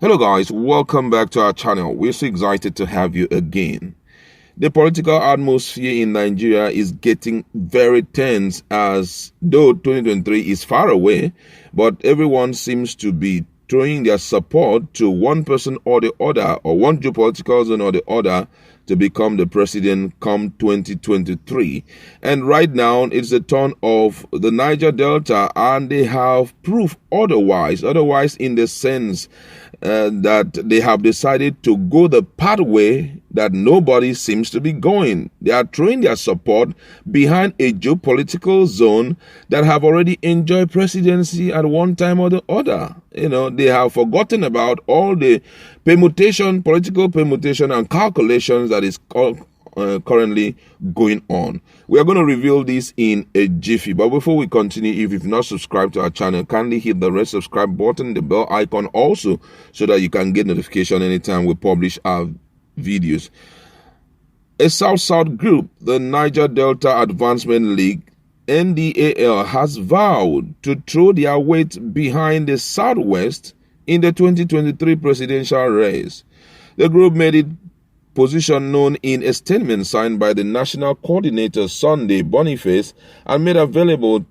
Hello guys, welcome back to our channel. We're so excited to have you again. The political atmosphere in Nigeria is getting very tense, as though 2023 is far away, but everyone seems to be throwing their support to one person or the other, or one geopolitical zone or the other, to become the president come 2023. And right now, it's the turn of the Niger Delta, and they have proof otherwise in the sense that they have decided to go the pathway that nobody seems to be going. They are throwing their support behind a geopolitical zone that have already enjoyed presidency at one time or the other. They have forgotten about all the political permutation and calculations that is currently going on. We are going to reveal this in a jiffy, but before we continue, if you've not subscribed to our channel, kindly hit the red subscribe button, the bell icon also, so that you can get notification anytime we publish our videos. A South-South group, the Niger Delta Advancement League, NDAl, has vowed to throw their weight behind the Southwest in the 2023 presidential race. The group made its position known in a statement signed by the national coordinator Sunday Boniface and made available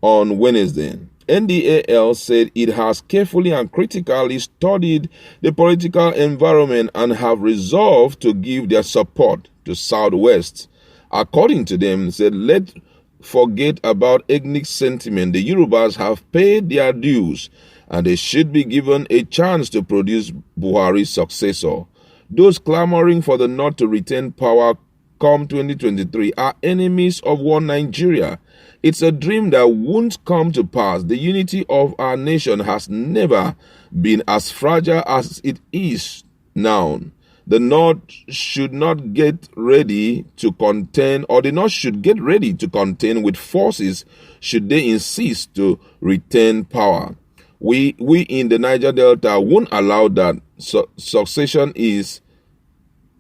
on Wednesday. NDAl said it has carefully and critically studied the political environment and have resolved to give their support to Southwest. According to them, said, let's forget about ethnic sentiment. The Yorubas have paid their dues and they should be given a chance to produce Buhari's successor. Those clamoring for the North to retain power come 2023 are enemies of one Nigeria. It's a dream that won't come to pass. The unity of our nation has never been as fragile as it is now. The North should not get ready to contend, or the North should get ready to contend with forces should they insist to retain power. We in the Niger Delta won't allow that. Succession is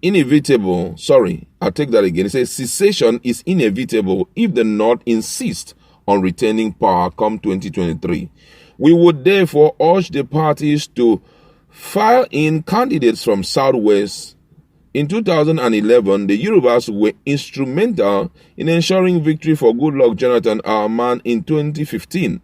inevitable. Sorry, I'll take that again. It says secession is inevitable if the North insists on retaining power come 2023. We would therefore urge the parties to file in candidates from Southwest. In 2011, the Yorubas were instrumental in ensuring victory for Goodluck Jonathan, our man, in 2015.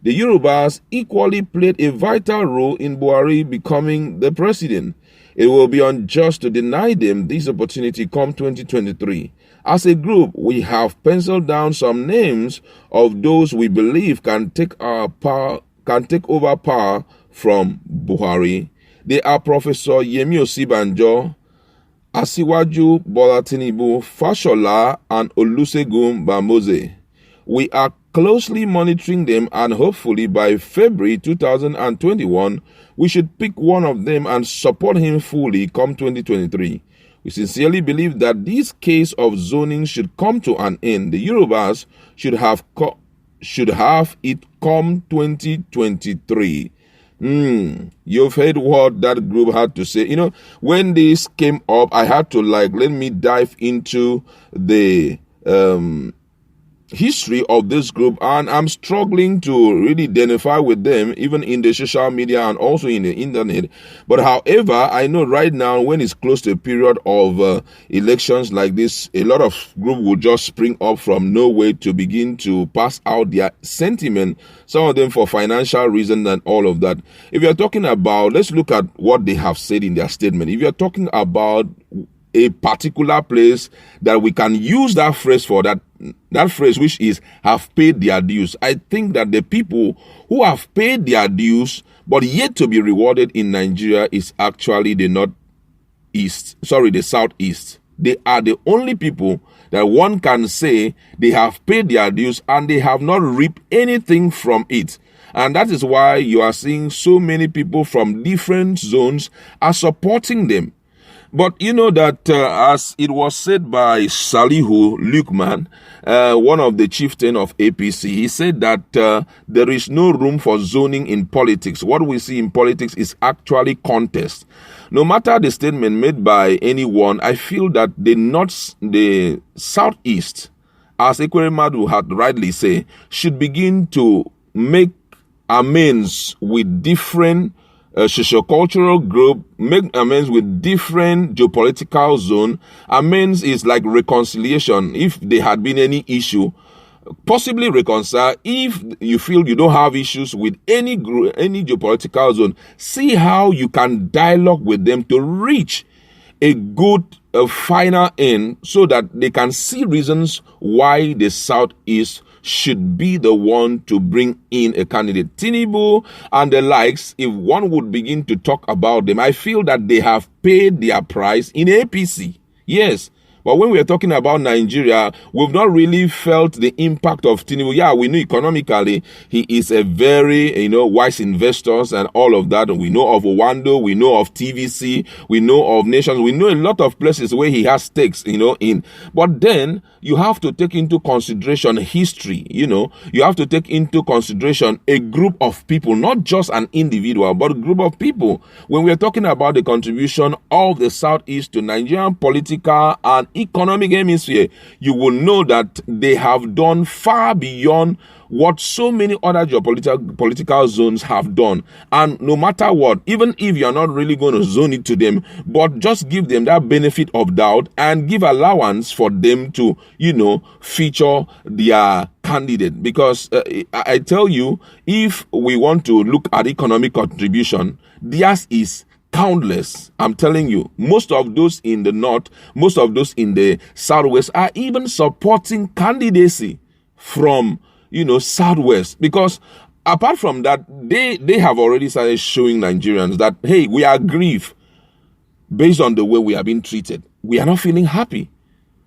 The Yorubas equally played a vital role in Buhari becoming the president. It will be unjust to deny them this opportunity come 2023. As a group, we have penciled down some names of those we believe can take over power from Buhari. They are Professor Yemi Osibanjo, Asiwaju Bola Tinubu, Fashola, and Olusegun Bamoze. We are closely monitoring them, and hopefully by February 2021, we should pick one of them and support him fully come 2023. We sincerely believe that this case of zoning should come to an end. The Yorubas should have it come 2023. You've heard what that group had to say. When this came up, I had to let me dive into the history of this group, and I'm struggling to really identify with them, even in the social media and also in the internet. But however, I know right now, when it's close to a period of elections like this, a lot of group will just spring up from nowhere to begin to pass out their sentiment, some of them for financial reasons and all of that. If you're talking about, let's look at what they have said in their statement. If you're talking about a particular place that we can use that phrase for, that phrase which is have paid their dues, I think that the people who have paid their dues but yet to be rewarded in Nigeria is actually the Southeast. They are the only people that one can say they have paid their dues and they have not reaped anything from it. And that is why you are seeing so many people from different zones are supporting them. But you know that as it was said by Salihu Lukman, one of the chieftain of APC, he said that there is no room for zoning in politics. What we see in politics is actually contest. No matter the statement made by anyone, I feel that the Southeast, as Ekweremadu had rightly said, should begin to make amends with different sociocultural group, make amends with different geopolitical zone. Amends is like reconciliation. If there had been any issue, possibly reconcile. If you feel you don't have issues with any group, any geopolitical zone, see how you can dialogue with them to reach a good final end so that they can see reasons why the Southeast should be the one to bring in a candidate. Ndigbo and the likes, if one would begin to talk about them, I feel that they have paid their price in APC. Yes. But when we are talking about Nigeria, we've not really felt the impact of Ndigbo. Yeah, we know economically he is a very, wise investor and all of that. We know of Owando, we know of TVC, we know of Nations, we know a lot of places where he has stakes, in. But then you have to take into consideration history, you have to take into consideration a group of people, not just an individual, but a group of people. When we are talking about the contribution of the Southeast to Nigerian political and economic hemisphere, you will know that they have done far beyond what so many other political zones have done. And no matter what, even if you're not really going to zone it to them, but just give them that benefit of doubt and give allowance for them to, feature their candidate. Because I tell you, if we want to look at economic contribution, theirs is countless. I'm telling you, most of those in the north, most of those in the southwest are even supporting candidacy from, southwest. Because apart from that, they have already started showing Nigerians that, hey, we are grieved based on the way we are being treated. We are not feeling happy.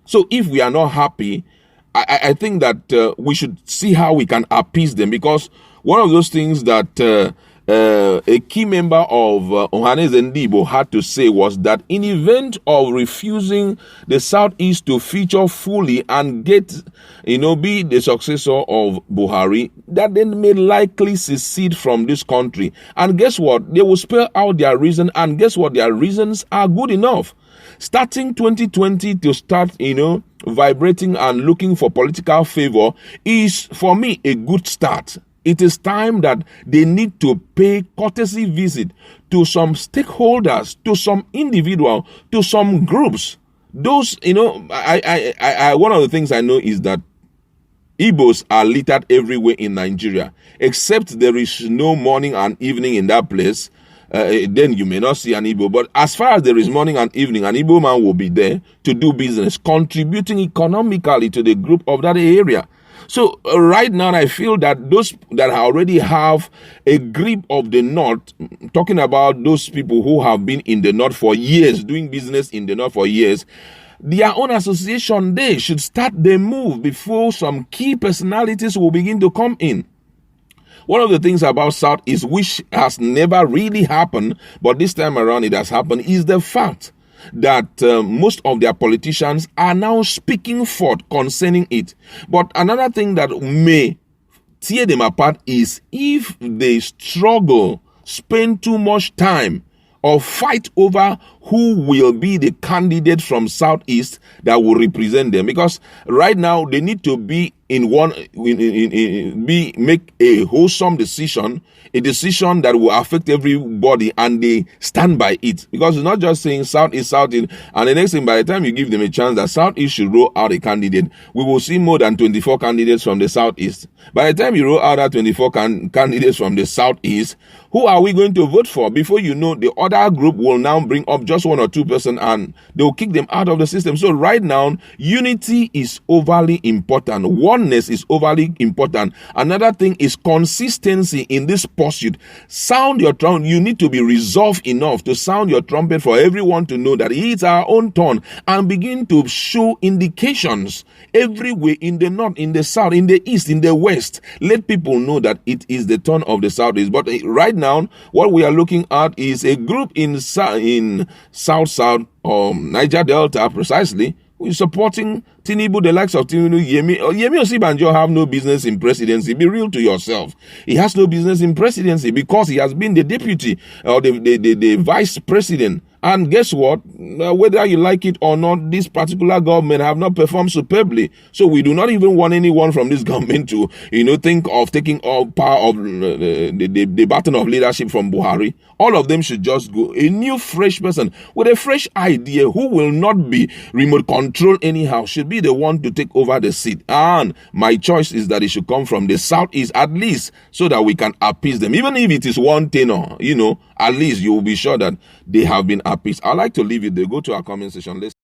So if we are not happy, I think that we should see how we can appease them. Because one of those things that a key member of Ndigbo had to say was that in event of refusing the Southeast to feature fully and get, be the successor of Buhari, that they may likely secede from this country. And guess what? They will spell out their reason, and guess what? Their reasons are good enough. Starting 2020 to start, vibrating and looking for political favor is, for me, a good start. It is time that they need to pay courtesy visit to some stakeholders, to some individual, to some groups. Those, I one of the things I know is that Igbos are littered everywhere in Nigeria, except there is no morning and evening in that place. Then you may not see an Igbo. But as far as there is morning and evening, an Igbo man will be there to do business, contributing economically to the group of that area. So right now, I feel that those that already have a grip of the North, talking about those people who have been in the North for years, doing business in the North for years, their own association, they should start the move before some key personalities will begin to come in. One of the things about South is, which has never really happened, but this time around it has happened, is the fact that most of their politicians are now speaking forth concerning it. But another thing that may tear them apart is if they struggle, spend too much time, or fight over who will be the candidate from Southeast that will represent them. Because right now they need to be make a wholesome decision, a decision that will affect everybody, and they stand by it. Because it's not just saying Southeast, Southeast, and the next thing, by the time you give them a chance that Southeast should roll out a candidate, we will see more than 24 candidates from the Southeast. By the time you roll out that 24 candidates from the Southeast, who are we going to vote for? Before you know, the other group will now bring up just 1 or 2 persons and they will kick them out of the system. So right now, unity is overly important. Oneness is overly important. Another thing is consistency in this pursuit. Sound your trumpet. You need to be resolved enough to sound your trumpet for everyone to know that it's our own turn, and begin to show indications everywhere, in the north, in the south, in the east, in the west. Let people know that it is the turn of the Southeast. But right now, what we are looking at is a group in South, Niger Delta precisely, who is supporting Ndigbo, the likes of Tinubu. Yemi Osibanjo have no business in presidency. Be real to yourself. He has no business in presidency because he has been the deputy or the vice president And guess what? Whether you like it or not, this particular government have not performed superbly. So we do not even want anyone from this government to, think of taking all power of the baton of leadership from Buhari. All of them should just go. A new, fresh person with a fresh idea who will not be remote controlled anyhow should be the one to take over the seat. And my choice is that it should come from the southeast at least, so that we can appease them. Even if it is one tenor, at least you will be sure that they have been appeased. I'd like to leave it there. Go to our comment section. Let's